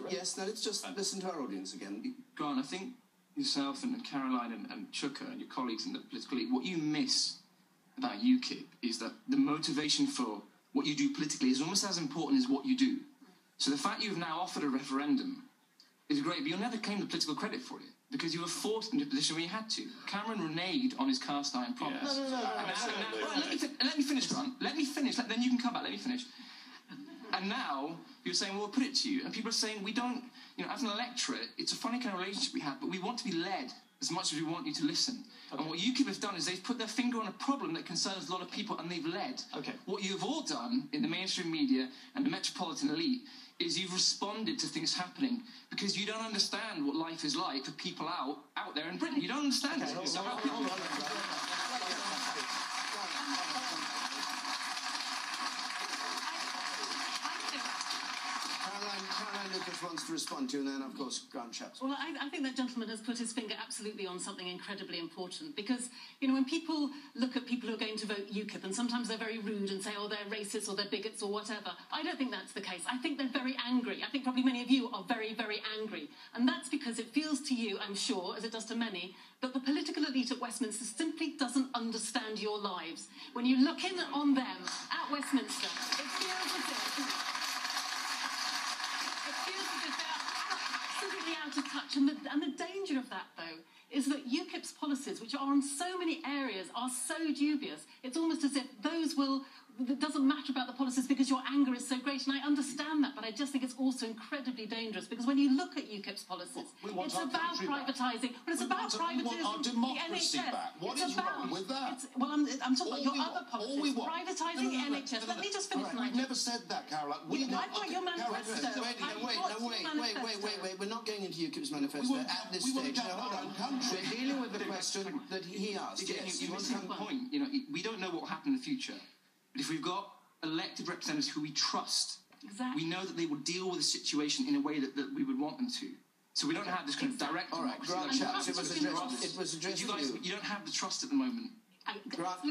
Yes, now let's just listen to our audience again. Grant, I think yourself and Caroline and Chuka and your colleagues in the political elite, what you miss about Ukip is that the motivation for what you do politically is almost as important as what you do. So the fact you've now offered a referendum is great, but you'll never claim the political credit for it because you were forced into a position where you had to. Cameron reneged on his cast iron promise. Yes. No. Let me finish, Grant. Let me finish. Then you can come back. Let me finish. And now you're saying, well, we'll put it to you. And people are saying, we don't, as an electorate, it's a funny kind of relationship we have, but we want to be led as much as we want you to listen. Okay. And what Ukip have done is they've put their finger on a problem that concerns a lot of people and they've led. Okay. What you've all done in the mainstream media and the metropolitan elite is you've responded to things happening because you don't understand what life is like for people out there in Britain. You don't understand it. Caroline Lucas wants to respond to you, and then, of course, Grant Shapps. Well, I think that gentleman has put his finger absolutely on something incredibly important because, when people look at people who are going to vote Ukip, and sometimes they're very rude and say, oh, they're racist or they're bigots or whatever, I don't think that's the case. I think they're very angry. I think probably many of you are very, very angry. And that's because it feels to you, I'm sure, as it does to many, that the political elite at Westminster simply doesn't understand your lives. When you look in on them at Westminster, it feels as if... out of touch, and the danger of that, though, is that UKIP's policies, which are in so many areas, are so dubious. It's almost as if it doesn't matter about the policies because your anger is so great, and I understand that, but I just think it's also incredibly dangerous because when you look at UKIP's policies, it's about privatising. Well, it's about privatising. We want our democracy back. What is wrong with that? Well, I'm talking about your other policies. Privatising the NHS. Let me just finish. I've never said that, Caroline. I've got your manifesto. Wait. We're not going into UKIP's manifesto at this stage. No, hold on. We're dealing with the question that he asked. Yes, you missed the point. We don't know what will happen in the future. But if we've got elected representatives who we trust, we know that they will deal with the situation in a way that we would want them to. So we don't have this kind of direct democracy. Grant Shapps, it was addressed to you. You don't have the trust at the moment. Grant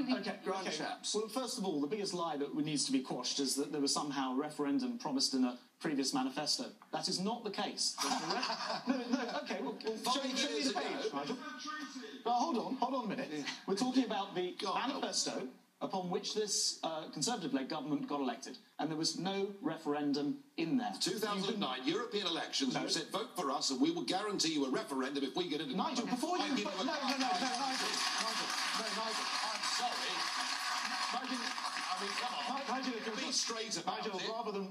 Shapps. Well, first of all, the biggest lie that needs to be quashed is that there was somehow a referendum promised in a previous manifesto. That is not the case. Okay, well, show me the page, Nigel. Hold on a minute. We're talking about the manifesto upon which this Conservative-led government got elected. And there was no referendum in there. 2009 European elections, you said, vote for us and we will guarantee you a referendum if we get into... Nigel, before you... Nigel, I'm sorry. Nigel, I mean, come on. Nigel, be straight about it.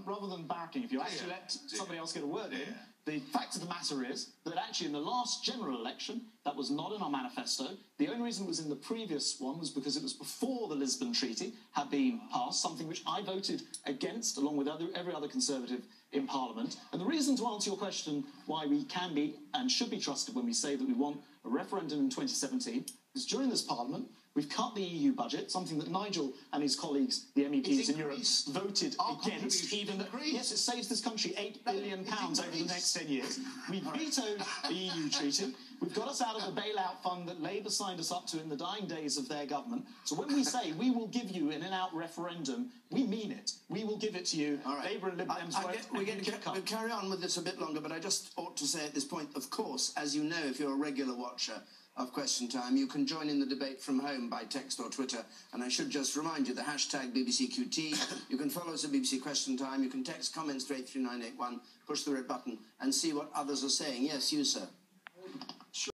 Rather than barking, if you actually let somebody else get a word in, the fact of the matter is that actually in the last general election, that was not in our manifesto. The only reason it was in the previous one was because it was before the Lisbon Treaty had been passed, something which I voted against along with every other Conservative in Parliament. And the reason, to answer your question, why we can be and should be trusted when we say that we want a referendum in 2017 is during this Parliament, we've cut the EU budget, something that Nigel and his colleagues, the MEPs in Europe, voted against. Yes, it saves this country £8 billion over the next 10 years. We vetoed the EU treaty. We've got us out of the bailout fund that Labour signed us up to in the dying days of their government. So when we say we will give you an in-out referendum, we mean it. We will give it to you. All right. Labour and Lib Dems we're going to carry on with this a bit longer, but I just ought to say at this point, of course, as you know, if you're a regular watcher of Question Time, you can join in the debate from home by text or Twitter. And I should just remind you, the hashtag BBCQT. You can follow us at BBC Question Time. You can text comments to 83981, push the red button, and see what others are saying. Yes, you, sir.